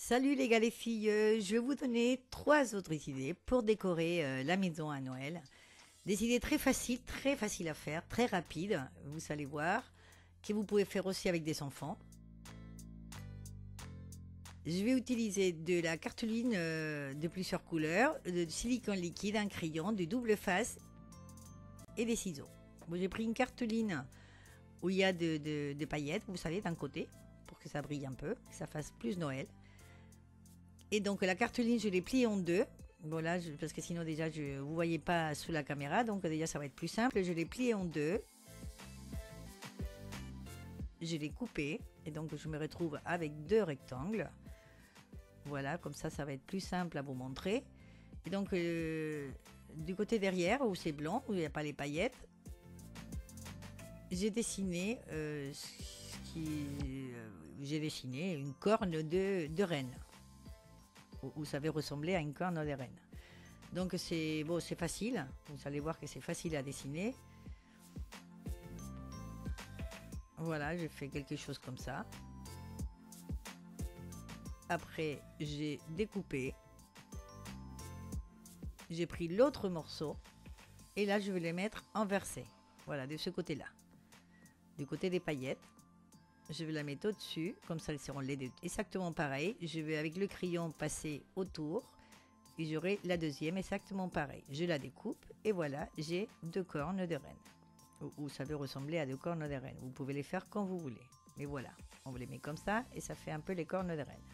Salut les gars les filles, je vais vous donner trois autres idées pour décorer la maison à Noël. Des idées très faciles à faire, très rapides, vous allez voir, que vous pouvez faire aussi avec des enfants. Je vais utiliser de la cartouline de plusieurs couleurs, de silicone liquide, un crayon, de double face et des ciseaux. Bon, j'ai pris une cartouline où il y a des paillettes, vous savez, d'un côté, pour que ça brille un peu, que ça fasse plus Noël. Et donc la cartouline, je l'ai pliée en deux. Bon là, parce que sinon déjà, vous ne voyez pas sous la caméra, donc déjà ça va être plus simple. Je l'ai pliée en deux. Je l'ai coupée. Et donc je me retrouve avec deux rectangles. Voilà, comme ça va être plus simple à vous montrer. Et donc du côté derrière, où c'est blanc, où il n'y a pas les paillettes, j'ai dessiné, une corne de reine. Où ça va ressembler à une corne de reine. Donc c'est bon, c'est facile. Vous allez voir que c'est facile à dessiner. Voilà, j'ai fait quelque chose comme ça. Après, j'ai découpé. J'ai pris l'autre morceau. Et là, je vais les mettre inversés. Voilà, de ce côté-là. Du côté des paillettes. Je vais la mettre au-dessus, comme ça elles seront les deux exactement pareil. Je vais avec le crayon passer autour et j'aurai la deuxième exactement pareil. Je la découpe et voilà, j'ai deux cornes de reine. Ou ça peut ressembler à deux cornes de reine. Vous pouvez les faire quand vous voulez. Mais voilà, on les met comme ça et ça fait un peu les cornes de reine.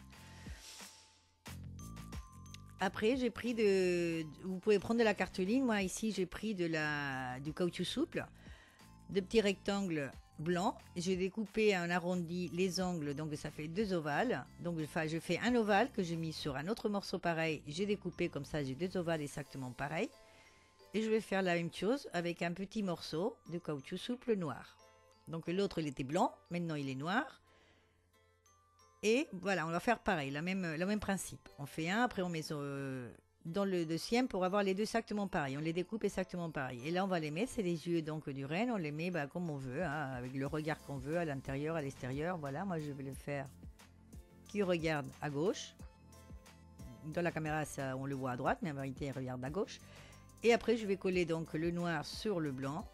Après, j'ai pris vous pouvez prendre de la cartouline. Moi ici, j'ai pris du caoutchouc souple, de petits rectangles blanc. J'ai découpé en arrondi les angles, donc ça fait deux ovales. Donc je fais un ovale que j'ai mis sur un autre morceau pareil. J'ai découpé comme ça, j'ai deux ovales exactement pareils. Et je vais faire la même chose avec un petit morceau de caoutchouc souple noir. Donc l'autre il était blanc, maintenant il est noir. Et voilà, on va faire pareil, le même principe. On fait un, après on met dans le deuxième pour avoir les deux exactement pareil. On les découpe exactement pareil. Et là, on va les mettre, c'est les yeux donc du renne. On les met comme on veut, hein, avec le regard qu'on veut, à l'intérieur, à l'extérieur. Voilà, moi je vais le faire qui regarde à gauche. Dans la caméra, ça, on le voit à droite, mais en vérité, il regarde à gauche. Et après, je vais coller donc le noir sur le blanc.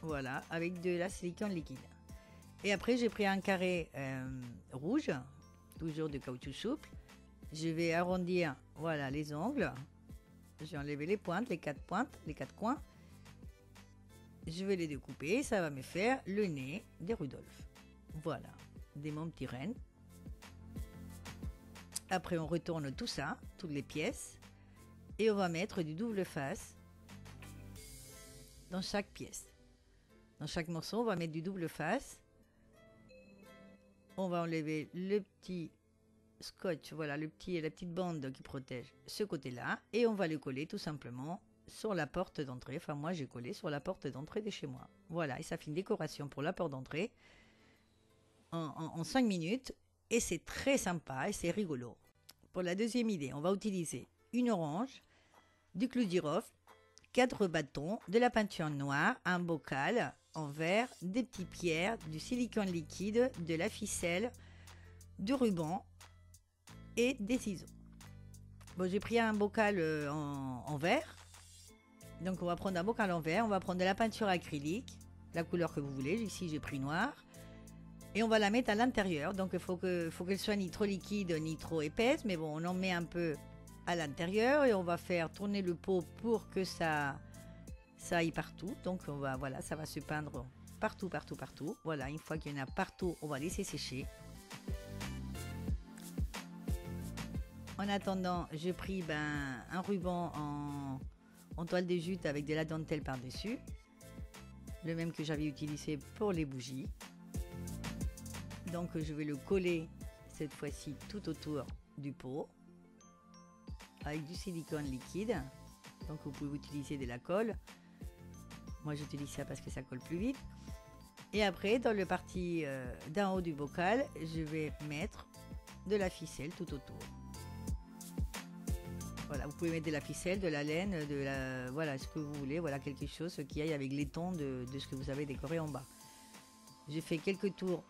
Voilà, avec de la silicone liquide. Et après, j'ai pris un carré rouge, toujours de caoutchouc souple. Je vais arrondir, voilà, les angles. J'ai enlevé les pointes, les quatre coins. Je vais les découper. Ça va me faire le nez de Rudolf. Voilà, des mon petit renne. Après, on retourne tout ça, toutes les pièces. Et on va mettre du double face dans chaque pièce. Dans chaque morceau, on va mettre du double face. On va enlever le petit scotch, voilà, la petite bande qui protège ce côté-là, et on va le coller tout simplement sur la porte d'entrée. Enfin, moi j'ai collé sur la porte d'entrée de chez moi. Voilà, et ça fait une décoration pour la porte d'entrée en 5 minutes, et c'est très sympa et c'est rigolo. Pour la deuxième idée, on va utiliser une orange, du clou de girofle, 4 bâtons, de la peinture noire, un bocal en verre, des petites pierres, du silicone liquide, de la ficelle, du ruban et des ciseaux. Bon, j'ai pris un bocal en verre. Donc on va prendre un bocal en verre, on va prendre de la peinture acrylique, la couleur que vous voulez. Ici j'ai pris noir. Et on va la mettre à l'intérieur. Donc il faut qu'elle soit ni trop liquide ni trop épaisse. Mais bon, on en met un peu à l'intérieur et on va faire tourner le pot pour que ça aille partout. Donc voilà, ça va se peindre partout. Voilà, une fois qu'il y en a partout, on va laisser sécher. En attendant, j'ai pris un ruban en toile de jute avec de la dentelle par-dessus. Le même que j'avais utilisé pour les bougies. Donc je vais le coller cette fois-ci tout autour du pot avec du silicone liquide. Donc vous pouvez utiliser de la colle. Moi j'utilise ça parce que ça colle plus vite. Et après, dans le parti d'en haut du bocal, je vais mettre de la ficelle tout autour. Voilà, vous pouvez mettre de la ficelle, de la laine, voilà, ce que vous voulez, voilà, quelque chose qui aille avec les tons de ce que vous avez décoré en bas. J'ai fait quelques tours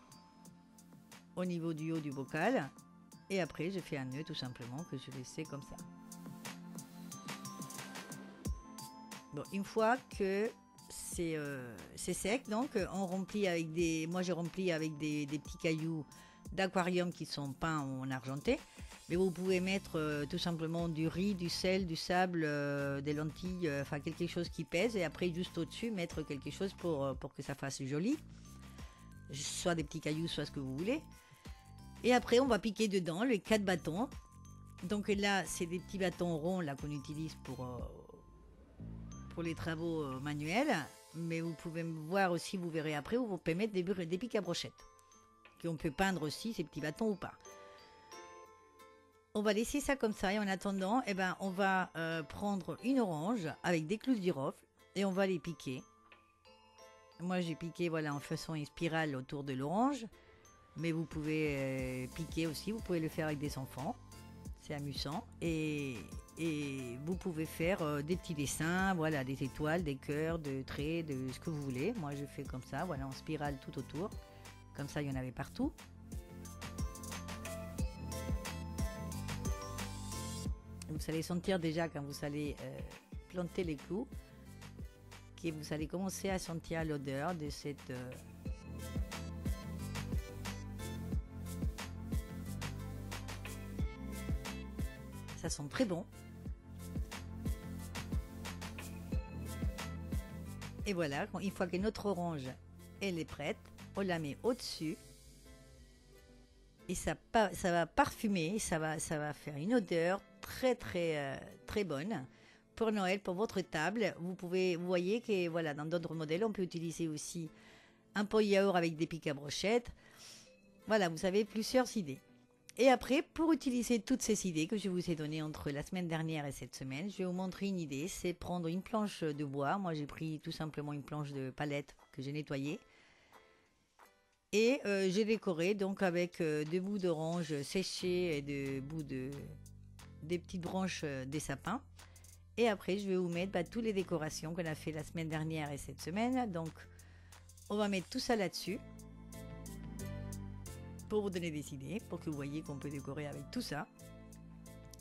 au niveau du haut du bocal. Et après, je fais un nœud tout simplement que je laisse comme ça. Bon, une fois que c'est sec, donc on remplit avec des... Moi, je remplis avec des petits cailloux d'aquarium qui sont peints en argenté. Mais vous pouvez mettre tout simplement du riz, du sel, du sable, des lentilles, enfin quelque chose qui pèse. Et après, juste au-dessus, mettre quelque chose pour que ça fasse joli. Soit des petits cailloux, soit ce que vous voulez. Et après, on va piquer dedans les 4 bâtons. Donc là, c'est des petits bâtons ronds là qu'on utilise pour les travaux manuels. Mais vous pouvez voir aussi, vous verrez après, où vous pouvez mettre des pics à brochettes. Qu'on peut peindre aussi, ces petits bâtons ou pas. On va laisser ça comme ça et en attendant, eh ben, on va prendre une orange avec des clous de girofle et on va les piquer. Moi, j'ai piqué voilà, en faisant une spirale autour de l'orange. Mais vous pouvez piquer aussi, vous pouvez le faire avec des enfants. C'est amusant. Et vous pouvez faire des petits dessins, voilà, des étoiles, des cœurs, des traits, de ce que vous voulez. Moi, je fais comme ça, voilà, en spirale tout autour. Comme ça, il y en avait partout. Vous allez sentir déjà quand vous allez planter les clous que vous allez commencer à sentir l'odeur de cette... Ça sent très bon. Et voilà, une fois que notre orange elle est prête, on la met au-dessus. Et ça va parfumer, ça va faire une odeur très bonne pour Noël, pour votre table. Vous voyez que voilà, dans d'autres modèles, on peut utiliser aussi un pot yaourt avec des pics à brochettes. Voilà, vous avez plusieurs idées. Et après, pour utiliser toutes ces idées que je vous ai données entre la semaine dernière et cette semaine, je vais vous montrer une idée, c'est prendre une planche de bois. Moi, j'ai pris tout simplement une planche de palette que j'ai nettoyée. Et j'ai décoré donc avec des bouts d'orange séchés et des petites branches des sapins. Et après, je vais vous mettre toutes les décorations qu'on a fait la semaine dernière et cette semaine. Donc, on va mettre tout ça là-dessus. Pour vous donner des idées, pour que vous voyez qu'on peut décorer avec tout ça.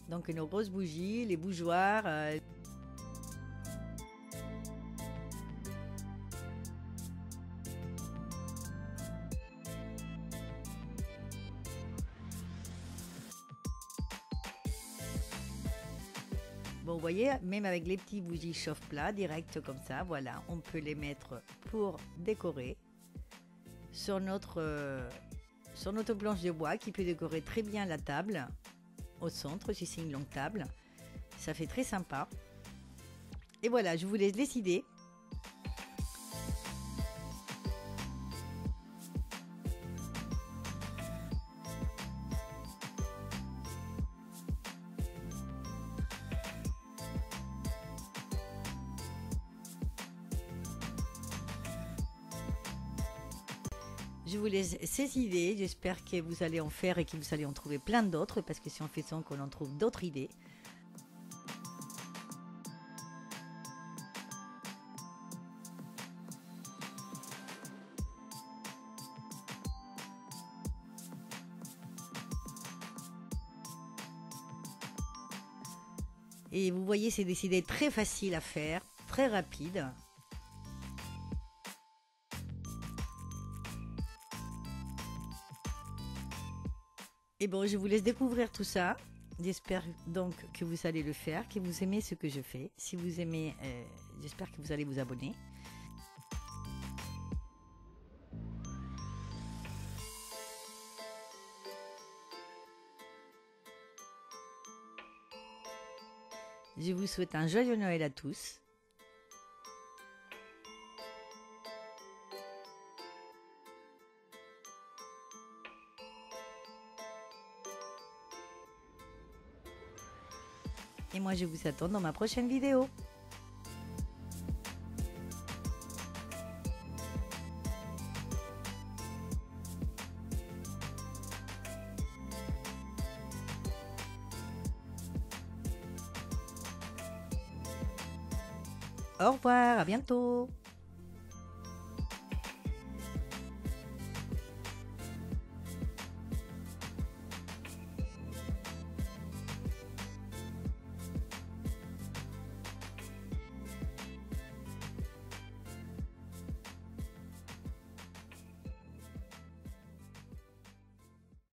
Donc nos grosses bougies, les bougeoirs. Bon, vous voyez, même avec les petits bougies chauffe-plat, direct comme ça, voilà, on peut les mettre pour décorer sur notre planche de bois qui peut décorer très bien la table au centre si c'est une longue table. Ça fait très sympa. Et voilà, je vous laisse décider. Je vous laisse ces idées, j'espère que vous allez en faire et que vous allez en trouver plein d'autres, parce que si on fait ça, qu'on en trouve d'autres idées. Et vous voyez, c'est des idées très faciles à faire, très rapides. Et bon, je vous laisse découvrir tout ça. J'espère donc que vous allez le faire, que vous aimez ce que je fais. Si vous aimez, j'espère que vous allez vous abonner. Je vous souhaite un joyeux Noël à tous. Et moi, je vous attends dans ma prochaine vidéo. Au revoir, à bientôt.